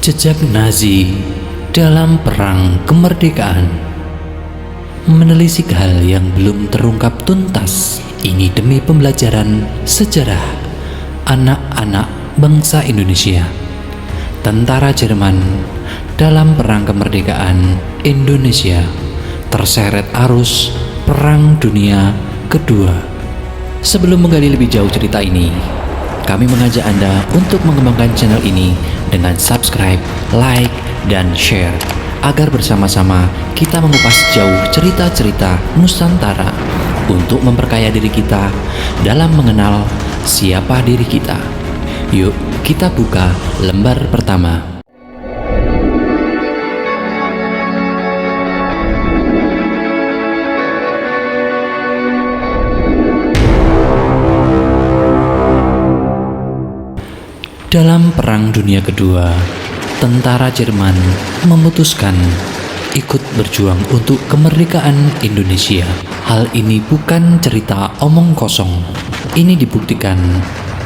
Jejak Nazi dalam perang kemerdekaan. Menelisik hal yang belum terungkap tuntas ini demi pembelajaran sejarah anak-anak bangsa Indonesia. Tentara Jerman dalam perang kemerdekaan Indonesia terseret arus Perang Dunia Kedua. Sebelum menggali lebih jauh cerita ini, kami mengajak Anda untuk mengembangkan channel ini dengan subscribe, like, dan share agar bersama-sama kita mengupas jauh cerita-cerita Nusantara untuk memperkaya diri kita dalam mengenal siapa diri kita. Yuk, kita buka lembar pertama. Dalam Perang Dunia Kedua, tentara Jerman memutuskan ikut berjuang untuk kemerdekaan Indonesia. Hal ini bukan cerita omong kosong. Ini dibuktikan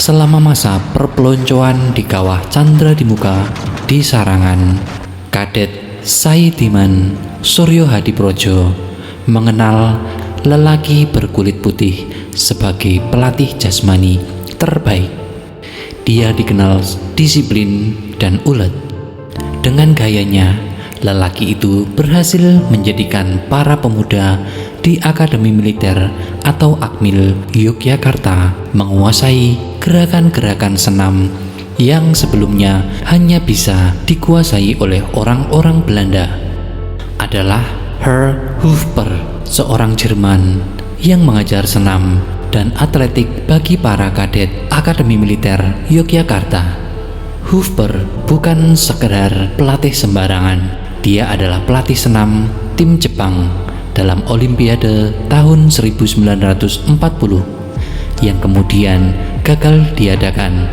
selama masa perpeloncoan di Kawah Candra di Muka di Sarangan. Kadet Saidiman Suryo Hadiprojo mengenal lelaki berkulit putih sebagai pelatih jasmani terbaik. Dia dikenal disiplin dan ulet. Dengan gayanya, lelaki itu berhasil menjadikan para pemuda di Akademi Militer atau Akmil Yogyakarta menguasai gerakan-gerakan senam yang sebelumnya hanya bisa dikuasai oleh orang-orang Belanda. Adalah Herr Hofper, seorang Jerman yang mengajar senam dan atletik bagi para kadet Akademi Militer Yogyakarta. Hofper bukan sekedar pelatih sembarangan. Dia adalah pelatih senam tim Jepang dalam Olimpiade tahun 1940 yang kemudian gagal diadakan,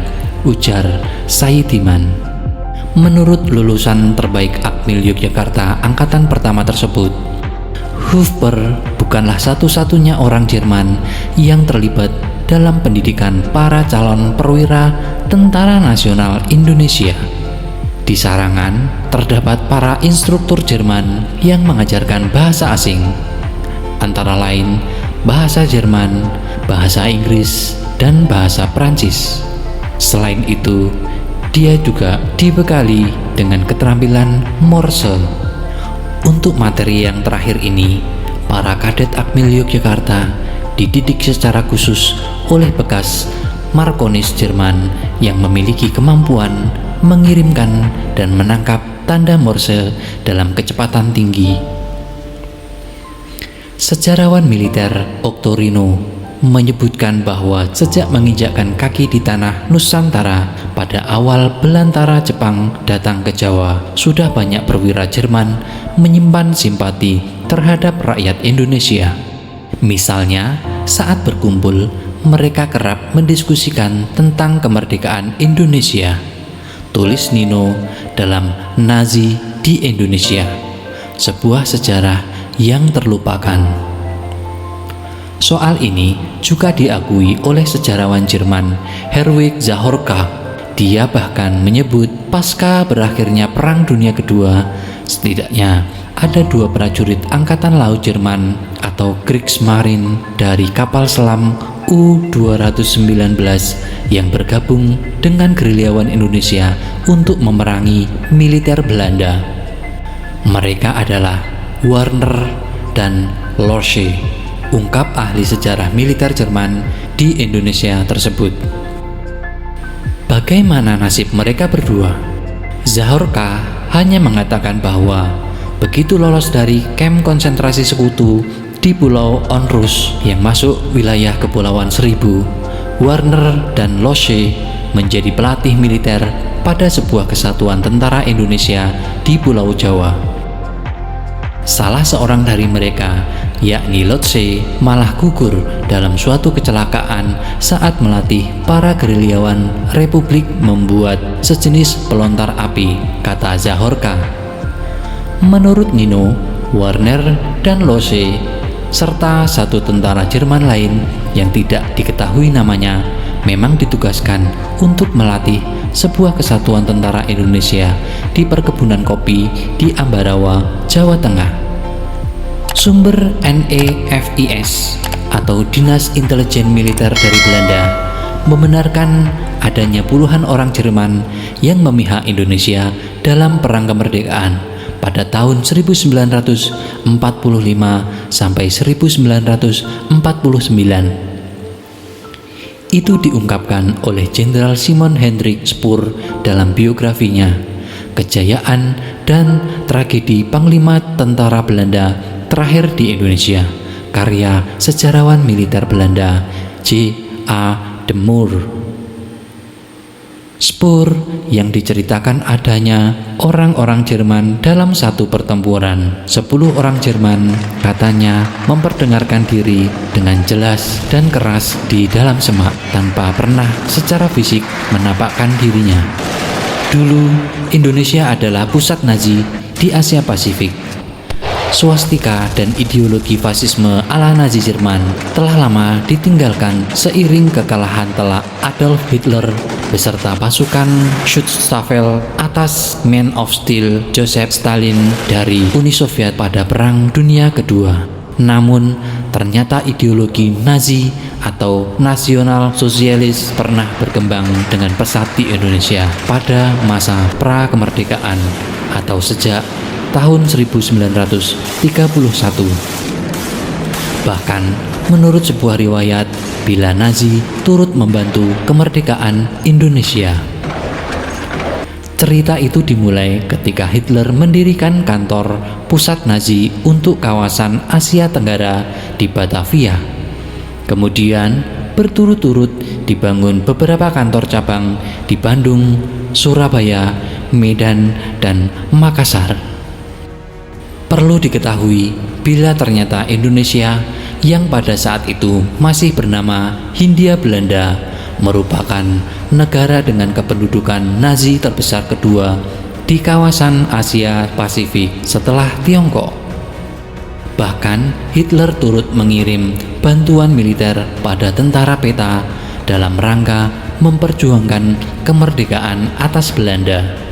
ujar Saidiman. Menurut lulusan terbaik Akmil Yogyakarta angkatan pertama tersebut, Hofper bukanlah satu-satunya orang Jerman yang terlibat dalam pendidikan para calon perwira Tentara Nasional Indonesia. Di Sarangan terdapat para instruktur Jerman yang mengajarkan bahasa asing, antara lain bahasa Jerman, bahasa Inggris, dan bahasa Prancis. Selain itu, dia juga dibekali dengan keterampilan Morse. Untuk materi yang terakhir ini, para kadet Akmil Yogyakarta dididik secara khusus oleh bekas Markonis Jerman yang memiliki kemampuan mengirimkan dan menangkap tanda Morse dalam kecepatan tinggi. Sejarawan militer Oktorino menyebutkan bahwa sejak menginjakkan kaki di tanah Nusantara pada awal belantara Jepang datang ke Jawa, sudah banyak perwira Jerman menyimpan simpati terhadap rakyat Indonesia. Misalnya, saat berkumpul, mereka kerap mendiskusikan tentang kemerdekaan Indonesia. Tulis Nino dalam Nazi di Indonesia, sebuah sejarah yang terlupakan. Soal ini juga diakui oleh sejarawan Jerman Herwig Zahorka. Dia bahkan menyebut pasca berakhirnya Perang Dunia Kedua, setidaknya ada 2 prajurit Angkatan Laut Jerman atau Kriegsmarine dari kapal selam U-219 yang bergabung dengan gerilyawan Indonesia untuk memerangi militer Belanda. Mereka adalah Warner dan Losche, ungkap ahli sejarah militer Jerman di Indonesia tersebut. Bagaimana nasib mereka berdua? Zahorka hanya mengatakan bahwa begitu lolos dari kamp konsentrasi sekutu di Pulau Onrus yang masuk wilayah Kepulauan Seribu, Warner dan Losche menjadi pelatih militer pada sebuah kesatuan tentara Indonesia di Pulau Jawa. Salah seorang dari mereka, yakni Losche, malah gugur dalam suatu kecelakaan saat melatih para gerilyawan Republik membuat sejenis pelontar api, kata Zahorka. Menurut Nino, Warner dan Losche serta satu tentara Jerman lain yang tidak diketahui namanya memang ditugaskan untuk melatih sebuah kesatuan tentara Indonesia di perkebunan kopi di Ambarawa, Jawa Tengah. Sumber NEFIS atau Dinas Intelijen Militer dari Belanda membenarkan adanya puluhan orang Jerman yang memihak Indonesia dalam Perang Kemerdekaan pada tahun 1945 sampai 1949. Itu diungkapkan oleh Jenderal Simon Hendrik Spoor dalam biografinya Kejayaan dan Tragedi Panglima Tentara Belanda Terakhir di Indonesia, karya sejarawan militer Belanda J.A. de Moor. Spoor yang diceritakan adanya orang-orang Jerman dalam satu pertempuran. 10 orang Jerman katanya memperdengarkan diri dengan jelas dan keras di dalam semak tanpa pernah secara fisik menampakkan dirinya. Dulu Indonesia adalah pusat Nazi di Asia Pasifik. Swastika dan ideologi fasisme ala Nazi Jerman telah lama ditinggalkan seiring kekalahan telak Adolf Hitler beserta pasukan Schutzstaffel atas Man of Steel Joseph Stalin dari Uni Soviet pada Perang Dunia Kedua. Namun, ternyata ideologi Nazi atau nasional sosialis pernah berkembang dengan pesat di Indonesia pada masa pra-kemerdekaan atau sejak tahun 1931. Bahkan, menurut sebuah riwayat, bila Nazi turut membantu kemerdekaan Indonesia. Cerita itu dimulai ketika Hitler mendirikan kantor pusat Nazi untuk kawasan Asia Tenggara di Batavia. Kemudian berturut-turut dibangun beberapa kantor cabang di Bandung, Surabaya, Medan, dan Makassar. Perlu diketahui, bila ternyata Indonesia yang pada saat itu masih bernama Hindia Belanda merupakan negara dengan kependudukan Nazi terbesar kedua di kawasan Asia Pasifik setelah Tiongkok. Bahkan Hitler turut mengirim bantuan militer pada tentara peta dalam rangka memperjuangkan kemerdekaan atas Belanda.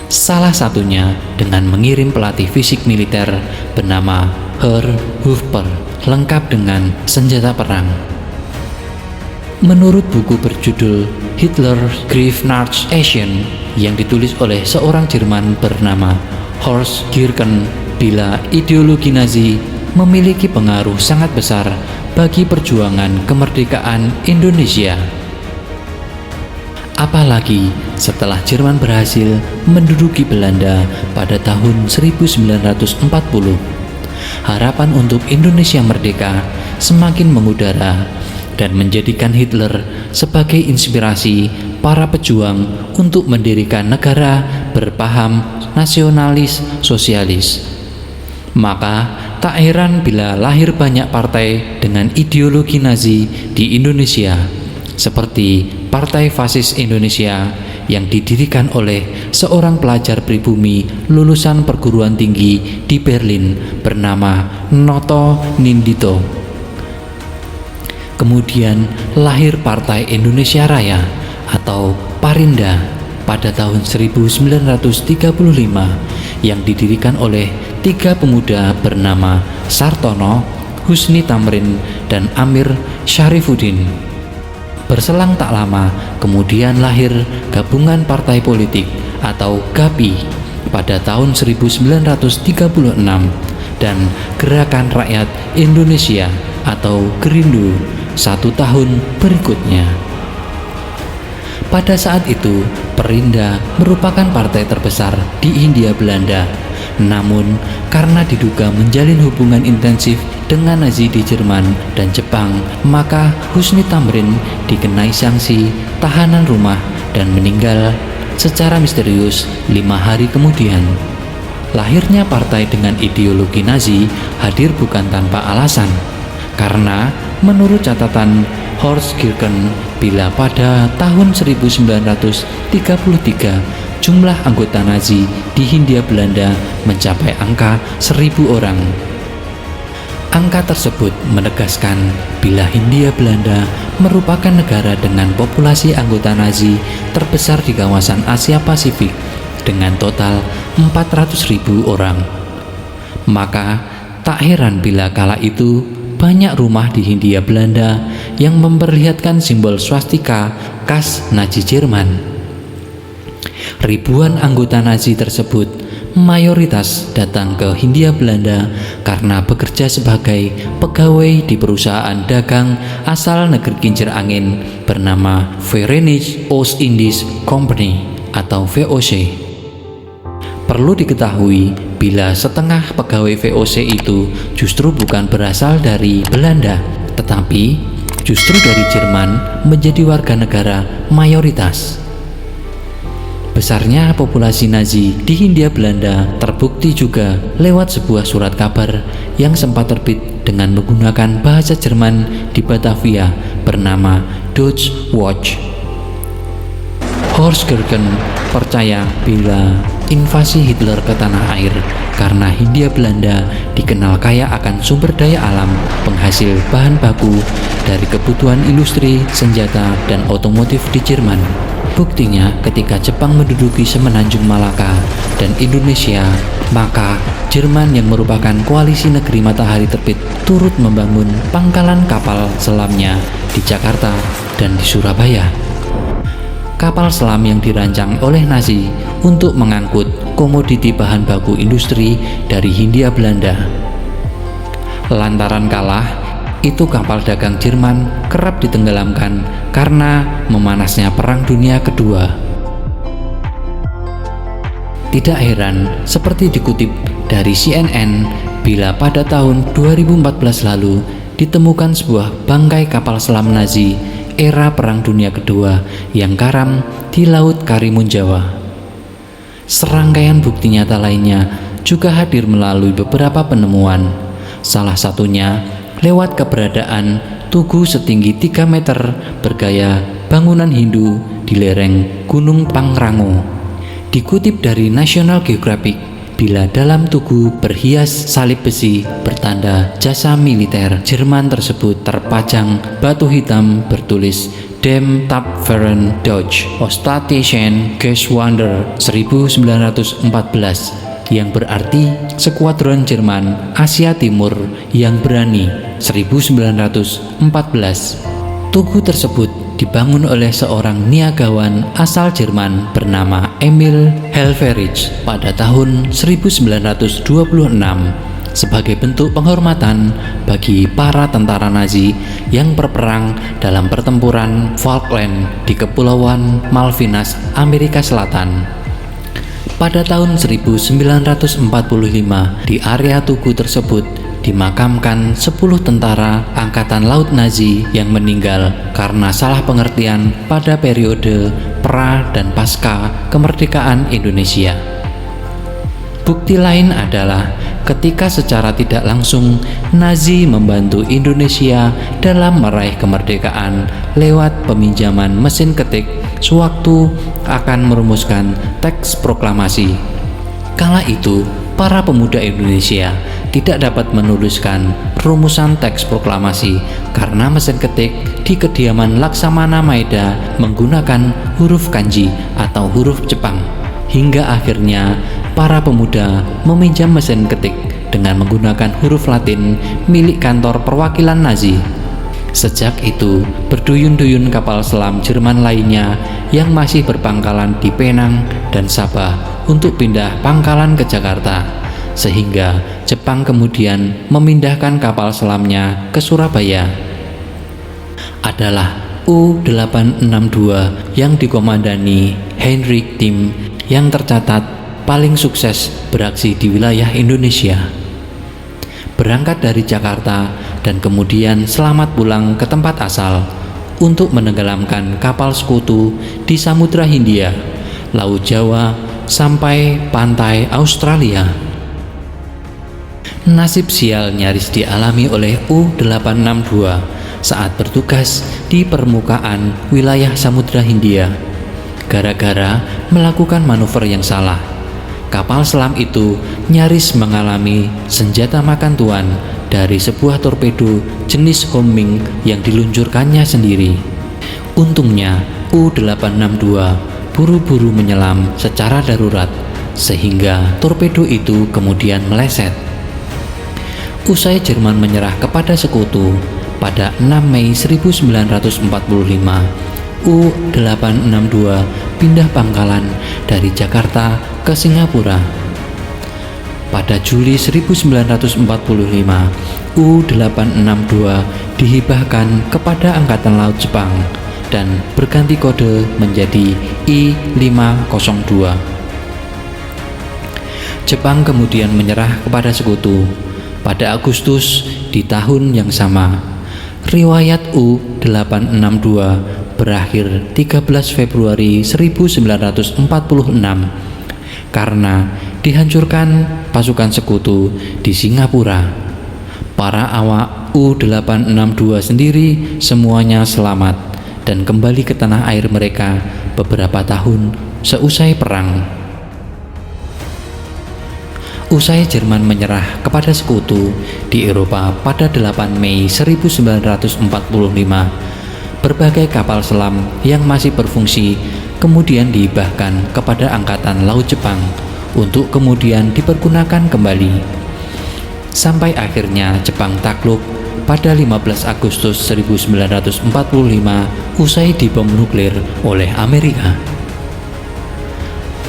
Salah satunya dengan mengirim pelatih fisik militer bernama Herr Hoffer lengkap dengan senjata perang. Menurut buku berjudul Hitler's Kriegsmarsch-Action yang ditulis oleh seorang Jerman bernama Horst Kirchen, bila ideologi Nazi memiliki pengaruh sangat besar bagi perjuangan kemerdekaan Indonesia. Apalagi setelah Jerman berhasil menduduki Belanda pada tahun 1940, harapan untuk Indonesia merdeka semakin mengudara dan menjadikan Hitler sebagai inspirasi para pejuang untuk mendirikan negara berpaham nasionalis sosialis. Maka tak heran bila lahir banyak partai dengan ideologi Nazi di Indonesia, seperti Partai Fasis Indonesia yang didirikan oleh seorang pelajar pribumi lulusan perguruan tinggi di Berlin bernama Noto Nindito. Kemudian lahir Partai Indonesia Raya atau Parinda pada tahun 1935 yang didirikan oleh 3 pemuda bernama Sartono, Husni Tamrin, dan Amir Syarifuddin. Berselang tak lama, kemudian lahir Gabungan Partai Politik atau GAPI pada tahun 1936 dan Gerakan Rakyat Indonesia atau Gerindu 1 tahun berikutnya. Pada saat itu, Perinda merupakan partai terbesar di Hindia Belanda. Namun, karena diduga menjalin hubungan intensif dengan Nazi di Jerman dan Jepang, maka Husni Tamrin dikenai sanksi tahanan rumah dan meninggal secara misterius 5 hari kemudian. Lahirnya partai dengan ideologi Nazi hadir bukan tanpa alasan, karena menurut catatan Horst Kirchen, bila pada tahun 1933 jumlah anggota Nazi di Hindia Belanda mencapai angka 1.000 orang. Angka tersebut menegaskan bila Hindia Belanda merupakan negara dengan populasi anggota Nazi terbesar di kawasan Asia Pasifik dengan total 400.000 orang. Maka tak heran bila kala itu banyak rumah di Hindia Belanda yang memperlihatkan simbol swastika khas Nazi Jerman. Ribuan anggota Nazi tersebut mayoritas datang ke Hindia Belanda karena bekerja sebagai pegawai di perusahaan dagang asal negeri kincir angin bernama Verenigd Oost-Indisch Compagnie atau VOC. Perlu diketahui bila setengah pegawai VOC itu justru bukan berasal dari Belanda, tetapi justru dari Jerman menjadi warga negara mayoritas. Besarnya populasi Nazi di Hindia Belanda terbukti juga lewat sebuah surat kabar yang sempat terbit dengan menggunakan bahasa Jerman di Batavia bernama Deutsche Watch. Horst Gergen percaya bila invasi Hitler ke tanah air karena Hindia Belanda dikenal kaya akan sumber daya alam penghasil bahan baku dari kebutuhan industri, senjata, dan otomotif di Jerman. Buktinya ketika Jepang menduduki semenanjung Malaka dan Indonesia, maka Jerman yang merupakan koalisi negeri matahari terbit turut membangun pangkalan kapal selamnya di Jakarta dan di Surabaya. Kapal selam yang dirancang oleh Nazi untuk mengangkut komoditi bahan baku industri dari Hindia Belanda. Lantaran kalah, itu kapal dagang Jerman kerap ditenggelamkan karena memanasnya Perang Dunia Kedua. Tidak heran, seperti dikutip dari CNN, bila pada tahun 2014 lalu ditemukan sebuah bangkai kapal selam Nazi era Perang Dunia Kedua yang karam di Laut Karimun Jawa. Serangkaian bukti nyata lainnya juga hadir melalui beberapa penemuan, salah satunya lewat keberadaan tugu setinggi 3 meter bergaya bangunan Hindu di lereng Gunung Pangrango. Dikutip dari National Geographic, bila dalam tugu berhias salib besi bertanda jasa militer Jerman tersebut terpajang batu hitam bertulis Dem Tapferen Deutsche Ostatischen Geschwader 1914 yang berarti Skuadron Jerman Asia Timur yang berani 1914. Tugu tersebut dibangun oleh seorang niagawan asal Jerman bernama Emil Helfferich pada tahun 1926 sebagai bentuk penghormatan bagi para tentara Nazi yang berperang dalam pertempuran Falkland di Kepulauan Malvinas, Amerika Selatan. Pada tahun 1945, di area tugu tersebut dimakamkan 10 tentara Angkatan Laut Nazi yang meninggal karena salah pengertian pada periode pra dan pasca kemerdekaan Indonesia. Bukti lain adalah ketika secara tidak langsung Nazi membantu Indonesia dalam meraih kemerdekaan lewat peminjaman mesin ketik sewaktu akan merumuskan teks proklamasi. Kala itu, para pemuda Indonesia tidak dapat menuliskan rumusan teks proklamasi karena mesin ketik di kediaman Laksamana Maeda menggunakan huruf kanji atau huruf Jepang. Hingga akhirnya para pemuda meminjam mesin ketik dengan menggunakan huruf Latin milik kantor perwakilan Nazi. Sejak itu, berduyun-duyun kapal selam Jerman lainnya yang masih berpangkalan di Penang dan Sabah untuk pindah pangkalan ke Jakarta, sehingga Jepang kemudian memindahkan kapal selamnya ke Surabaya. Adalah U-862 yang dikomandani Heinrich Timm yang tercatat paling sukses beraksi di wilayah Indonesia. Berangkat dari Jakarta dan kemudian selamat pulang ke tempat asal untuk menenggelamkan kapal sekutu di Samudra Hindia, Laut Jawa, sampai pantai Australia. Nasib sial nyaris dialami oleh U-862 saat bertugas di permukaan wilayah Samudra Hindia. Gara-gara melakukan manuver yang salah, kapal selam itu nyaris mengalami senjata makan tuan dari sebuah torpedo jenis homing yang diluncurkannya sendiri. Untungnya U-862 buru-buru menyelam secara darurat sehingga torpedo itu kemudian meleset. Usai Jerman menyerah kepada sekutu pada 6 Mei 1945, U-862 pindah pangkalan dari Jakarta ke Singapura. Pada Juli 1945, U-862 dihibahkan kepada Angkatan Laut Jepang dan berganti kode menjadi I-502. Jepang kemudian menyerah kepada sekutu pada Agustus di tahun yang sama. Riwayat U-862 berakhir 13 Februari 1946 karena dihancurkan pasukan sekutu di Singapura. Para awak U-862 sendiri semuanya selamat dan kembali ke tanah air mereka beberapa tahun seusai perang. Usai Jerman menyerah kepada sekutu di Eropa pada 8 Mei 1945, berbagai kapal selam yang masih berfungsi kemudian dihibahkan kepada Angkatan Laut Jepang untuk kemudian dipergunakan kembali. Sampai akhirnya Jepang takluk pada 15 Agustus 1945 usai dibom nuklir oleh Amerika.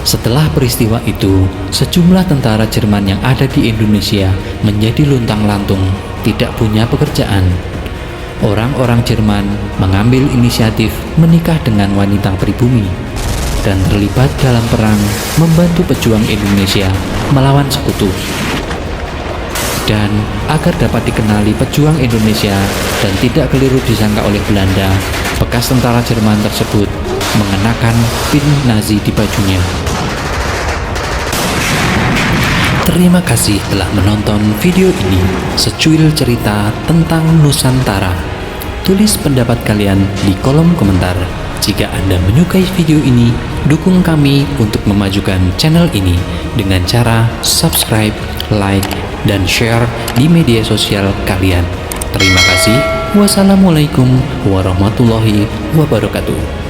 Setelah peristiwa itu, sejumlah tentara Jerman yang ada di Indonesia menjadi luntang-lantung, tidak punya pekerjaan. Orang-orang Jerman mengambil inisiatif menikah dengan wanita pribumi dan terlibat dalam perang membantu pejuang Indonesia melawan sekutu. Dan agar dapat dikenali pejuang Indonesia dan tidak keliru disangka oleh Belanda, bekas tentara Jerman tersebut mengenakan pin Nazi di bajunya. Terima kasih telah menonton video ini, secuil cerita tentang Nusantara. Tulis pendapat kalian di kolom komentar. Jika Anda menyukai video ini, dukung kami untuk memajukan channel ini dengan cara subscribe, like, dan share di media sosial kalian. Terima kasih. Wassalamualaikum warahmatullahi wabarakatuh.